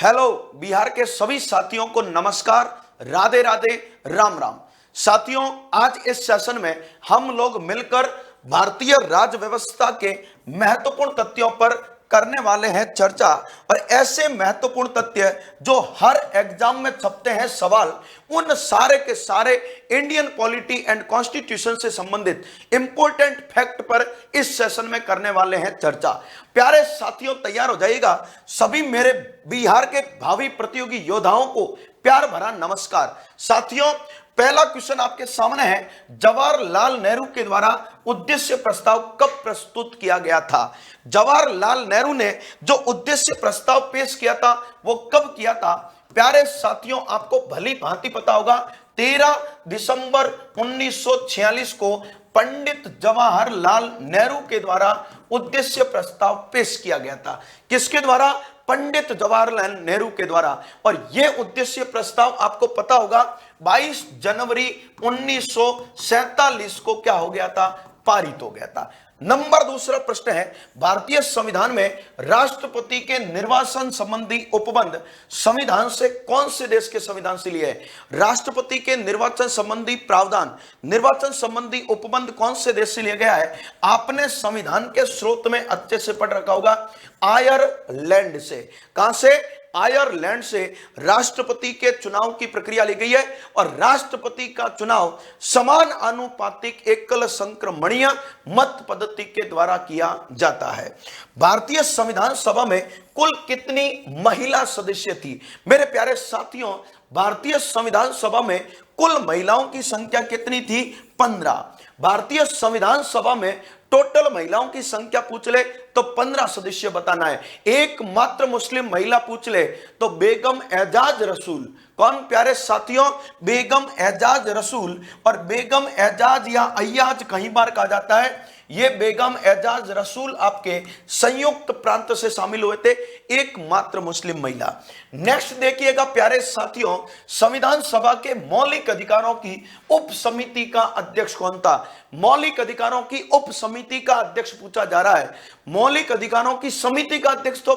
Hello Bihar के सभी साथियों को नमस्कार, राधे राधे, राम राम। साथियों, आज इस सेशन में हम लोग मिलकर भारतीय राज्य व्यवस्था के महत्वपूर्ण तथ्यों पर करने वाले हैं चर्चा। और ऐसे महत्वपूर्ण तथ्य जो हर एग्जाम में छपते हैं सवाल, उन सारे के सारे इंडियन पॉलिटी एंड कॉन्स्टिट्यूशन से संबंधित इंपॉर्टेंट फैक्ट पर इस सेशन में करने वाले हैं चर्चा। प्यारे साथियों, तैयार हो जाइएगा। सभी मेरे बिहार के भावी प्रतियोगी योद्धाओं को प्यार भरा नमस्कार। साथियों, पहला क्वेश्चन आपके सामने है, जवाहरलाल नेहरू के द्वारा उद्देश्य प्रस्ताव कब प्रस्तुत किया गया था? जवाहरलाल नेहरू ने जो उद्देश्य प्रस्ताव पेश किया था वो कब किया था? प्यारे साथियों, आपको भली भांति पता होगा, 13 दिसंबर 1946 को पंडित जवाहरलाल नेहरू के द्वारा उद्देश्य प्रस्ताव पेश किया गया था। किसके द्वारा? पंडित जवाहरलाल नेहरू के द्वारा। और यह उद्देश्य प्रस्ताव आपको पता होगा 22 जनवरी 1947 को क्या हो गया था? पारित हो गया था। नंबर दूसरा प्रश्न है, भारतीय संविधान में राष्ट्रपति के निर्वाचन संबंधी उपबंध संविधान से कौन से देश के संविधान से लिए है? राष्ट्रपति के निर्वाचन संबंधी प्रावधान, निर्वाचन संबंधी उपबंध कौन से देश से लिया गया है? आपने संविधान के स्रोत में अच्छे से पढ़ रखा होगा, आयरलैंड से। कहां से? आयरलैंड से राष्ट्रपति के चुनाव की प्रक्रिया ली गई है। और राष्ट्रपति का चुनाव समान आनुपातिक एकल संक्रमणीय मत पद्धति के द्वारा किया जाता है। भारतीय संविधान सभा में कुल कितनी महिला सदस्य थी? मेरे प्यारे साथियों, भारतीय संविधान सभा में कुल महिलाओं की संख्या कितनी थी? 15। भारतीय संविधान सभा में टोटल महिलाओं की संख्या पूछ ले तो 15 सदस्य बताना है। एकमात्र मुस्लिम महिला पूछ ले तो बेगम एजाज रसूल। कौन प्यारे साथियों? बेगम एजाज रसूल। और बेगम एजाज या अय्याज कहीं बार कहा जाता है। ये बेगम एजाज रसूल आपके संयुक्त प्रांत से शामिल हुए थे, एकमात्र मुस्लिम महिला। नेक्स्ट देखिएगा प्यारे साथियों, संविधान सभा के मौलिक अधिकारों की उप समिति का अध्यक्ष कौन था? मौलिक अधिकारों की उप समिति का अध्यक्ष पूछा जा रहा है। मौलिक अधिकारों की समिति का अध्यक्ष तो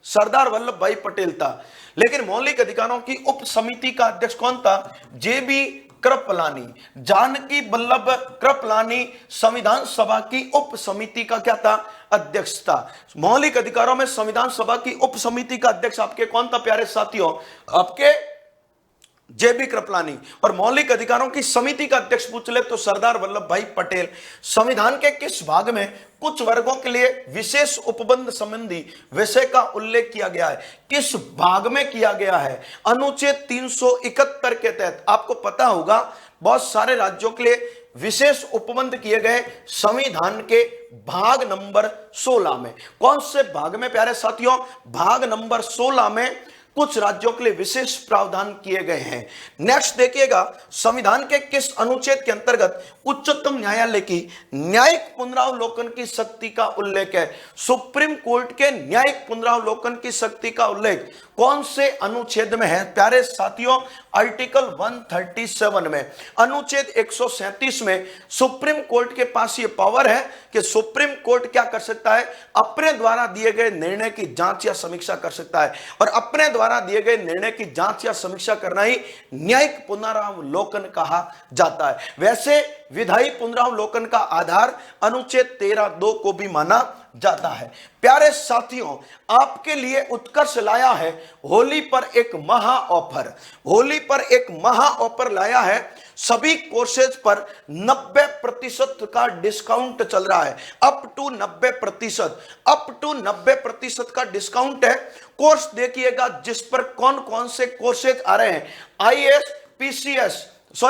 सरदार वल्लभ भाई पटेल था, लेकिन मौलिक अधिकारों की उप समिति का अध्यक्ष कौन था? जेबी कृपलानी। जानकी वल्लभ कृपलानी संविधान सभा की उप समिति का क्या था? अध्यक्ष था। मौलिक अधिकारों में संविधान सभा की उप समिति का अध्यक्ष आपके कौन था प्यारे साथियों? आपके जेबी कृपलानी। और मौलिक अधिकारों की समिति का अध्यक्ष पूछ ले तो सरदार वल्लभ भाई पटेल। संविधान के किस भाग में कुछ वर्गों के लिए विशेष उपबंध संबंधी विषय का उल्लेख किया गया है? किस भाग में किया गया है? अनुच्छेद 371 के तहत। आपको पता होगा बहुत सारे राज्यों के लिए विशेष उपबंध किए गए संविधान के भाग नंबर 16 में। कौन से भाग में प्यारे साथियों? भाग नंबर 16 में कुछ राज्यों के लिए विशेष प्रावधान किए गए हैं। नेक्स्ट देखिएगा, संविधान के किस अनुच्छेद के अंतर्गत उच्चतम न्यायालय की न्यायिक पुनरावलोकन की शक्ति का उल्लेख है? सुप्रीम कोर्ट के न्यायिक पुनरावलोकन की शक्ति का उल्लेख कौन से अनुच्छेद में है प्यारे साथियों? आर्टिकल 137 में। अनुच्छेद 137 में सुप्रीम कोर्ट के पास यह पावर है कि सुप्रीम कोर्ट क्या कर सकता है? अपने द्वारा दिए गए निर्णय की जांच या समीक्षा कर सकता है। और अपने द्वारा दिए गए निर्णय की जांच या समीक्षा करना ही न्यायिक पुनरावलोकन कहा जाता है। वैसे विधायी पुनरावलोकन का आधार अनुच्छेद 13(2) को भी माना जाता है। प्यारे साथियों, आपके लिए उत्कर्ष लाया है होली पर एक महा ऑफर। होली पर एक महा ऑफर लाया है। सभी कोर्सेज पर 90% का डिस्काउंट चल रहा है। अप टू 90% का डिस्काउंट है। कोर्स देखिएगा जिस पर कौन कौन से कोर्सेज आ रहे हैं। IAS,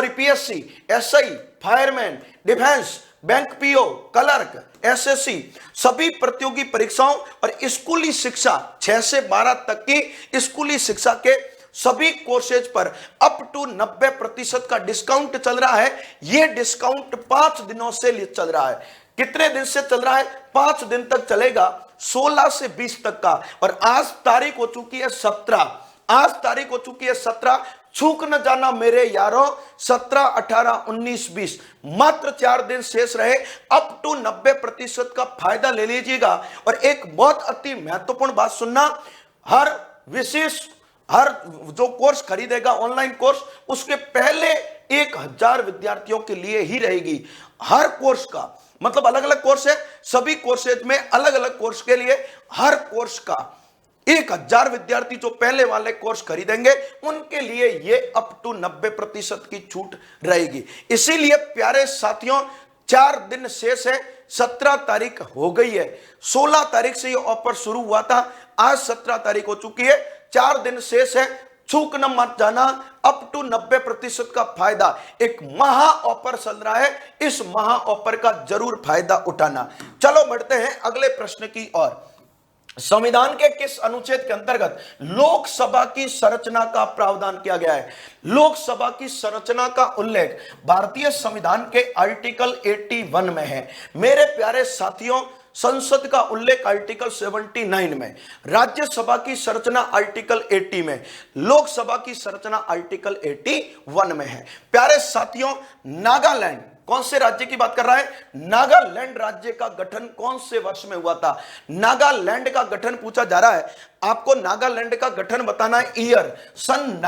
PSC, SI, fireman, defence, bank PO, clerk, SSC, सभी प्रतियोगी परीक्षाओं और स्कूली शिक्षा 6 से 12 तक की स्कूली शिक्षा के सभी कोर्सेज पर अप टू 90% का डिस्काउंट चल रहा है। यह डिस्काउंट 5 दिनों से चल रहा है। कितने दिन से चल रहा है? 5 दिन तक चलेगा, 16 से 20 तक का। और आज तारीख हो चुकी है 17। आज तारीख हो चुकी है 17। चूक न जाना मेरे यारों, 17, 18, 19, 20 मात्र 4 दिन शेष रहे। अप टू 90% का फायदा ले लीजिएगा। और एक बहुत अति महत्वपूर्ण बात सुनना, हर विशेष हर जो कोर्स खरीदेगा ऑनलाइन कोर्स, उसके पहले 1000 विद्यार्थियों के लिए ही रहेगी। हर कोर्स का मतलब अलग अलग कोर्स है, सभी कोर्सेज में अलग अलग कोर्स के लिए हर कोर्स का 1000 विद्यार्थी जो पहले वाले कोर्स खरीदेंगे उनके लिए ये अप टू 90% की छूट रहेगी। इसीलिए प्यारे साथियों 4 दिन शेष है, 17 तारीख हो गई है, 16 तारीख से ये ऑफर शुरू हुआ था, आज 17 तारीख हो चुकी है, 4 दिन शेष है, चूक न मत जाना। अप टू 90% का फायदा, एक महा ऑफर चल रहा है, इस महा ऑफर का जरूर फायदा उठाना। चलो बढ़ते हैं अगले प्रश्न की ओर। संविधान के किस अनुच्छेद के अंतर्गत लोकसभा की संरचना का प्रावधान किया गया है? लोकसभा की संरचना का उल्लेख भारतीय संविधान के आर्टिकल 81 में है। मेरे प्यारे साथियों, संसद का उल्लेख आर्टिकल 79 में, राज्यसभा की संरचना आर्टिकल 80 में, लोकसभा की संरचना आर्टिकल 81 में है। प्यारे साथियों, नागालैंड कौन से राज्य की बात कर रहा है? नागालैंड राज्य का गठन कौन से वर्ष में हुआ था? नागालैंड का गठन पूछा जा रहा है, आपको नागालैंड का गठन बताना है। ईयर सन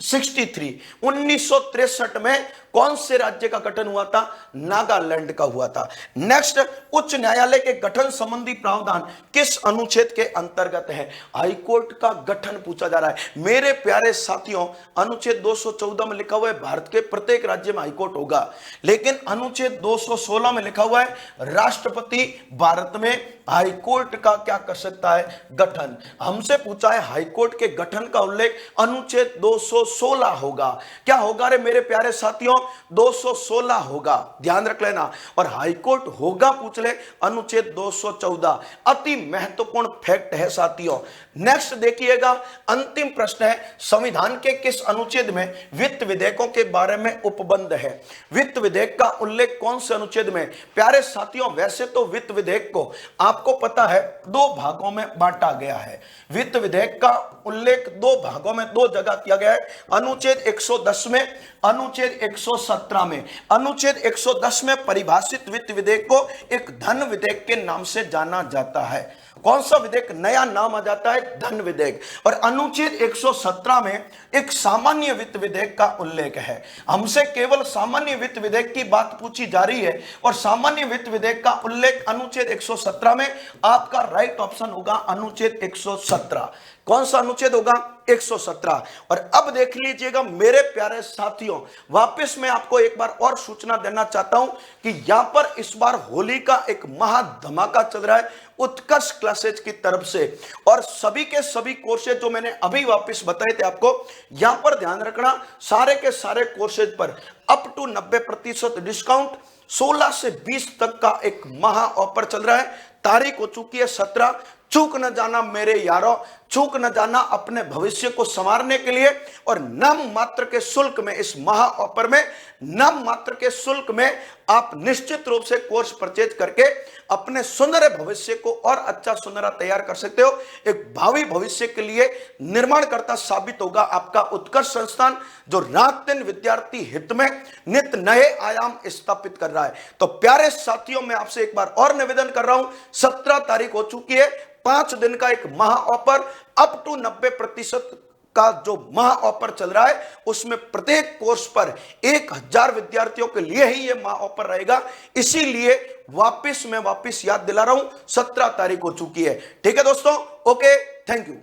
1963 में कौन से राज्य का गठन हुआ था? नागालैंड का हुआ था। नेक्स्ट, उच्च न्यायालय के गठन संबंधी प्रावधान किस अनुच्छेद के अंतर्गत है? हाईकोर्ट का गठन पूछा जा रहा है। मेरे प्यारे साथियों, अनुच्छेद 214 में लिखा हुआ है भारत के प्रत्येक राज्य में हाईकोर्ट होगा, लेकिन अनुच्छेद 216 में लिखा हुआ है राष्ट्रपति भारत में हाईकोर्ट का क्या कर सकता है? गठन। हमसे पूछा है हाईकोर्ट के गठन का उल्लेख अनुच्छेद 216 होगा। क्या होगा रे मेरे प्यारे साथियों? 216 होगा, ध्यान रख लेना। और हाईकोर्ट होगा पूछ ले अनुच्छेद 214। अति महत्वपूर्ण फैक्ट है साथियों। नेक्स्ट देखिएगा, अंतिम प्रश्न है, संविधान के किस अनुच्छेद में वित्त विधेयकों के बारे में उपबंध है? वित्त विधेयक का उल्लेख कौन से अनुच्छेद में? प्यारे साथियों, वैसे तो वित्त विधेयक को आपको पता है 2 भागों में बांटा गया है। वित्त विधेयक का उल्लेख 2 भागों में 2 जगह किया गया है, अनुच्छेद 110 में, अनुच्छेद 117 में। अनुच्छेद 110 में परिभाषित वित्त विधेयक को एक धन विधेयक के नाम से जाना जाता है। कौन सा विधेयक? नया नाम आ जाता है धन विधेयक। और अनुच्छेद 117 में एक सामान्य वित्त विधेयक का उल्लेख है। हमसे केवल सामान्य वित्त विधेयक की बात पूछी जा रही है, और सामान्य वित्त विधेयक का उल्लेख अनुच्छेद 117 में। आपका राइट ऑप्शन होगा अनुच्छेद 117। कौन सा अनुच्छेद होगा? 117। और अब देख लीजिएगा मेरे प्यारे साथियों, वापस मैं आपको एक बार और सूचना देना चाहता हूं कि यहां पर इस बार होली का एक महा धमाका चल रहा है उत्कर्ष क्लासेज की तरफ से, और सभी के सभी कोर्सेज जो मैंने अभी वापस बताए थे आपको, यहां पर ध्यान रखना, सारे के सारे कोर्सेज पर अप टू 90% डिस्काउंट, 16 से 20 तक का एक महा ऑफर चल रहा है। तारीख हो चुकी है 17। चूक न जाना मेरे यारों, चूक न जाना अपने भविष्य को संवारने के लिए। और नाम मात्र के शुल्क में, इस महा ऑफर में नाम मात्र के शुल्क में आप निश्चित रूप से कोर्स परचेज करके अपने सुंदर भविष्य को और अच्छा सुंदरा तैयार कर सकते हो। एक भावी भविष्य के लिए निर्माणकर्ता साबित होगा आपका उत्कर्ष संस्थान, जो रात दिन विद्यार्थी हित में नित्य नए आयाम स्थापित कर रहा है। तो प्यारे साथियों, मैं आपसे एक बार और निवेदन कर रहा हूं, 17 तारीख हो चुकी है, 5 दिन का एक महा ऑफर, अप टू 90% का जो महा ऑफर चल रहा है, उसमें प्रत्येक कोर्स पर 1000 विद्यार्थियों के लिए ही यह महा ऑफर रहेगा। इसीलिए मैं वापस याद दिला रहा हूं, 17 तारीख हो चुकी है। ठीक है दोस्तों, ओके, थैंक यू।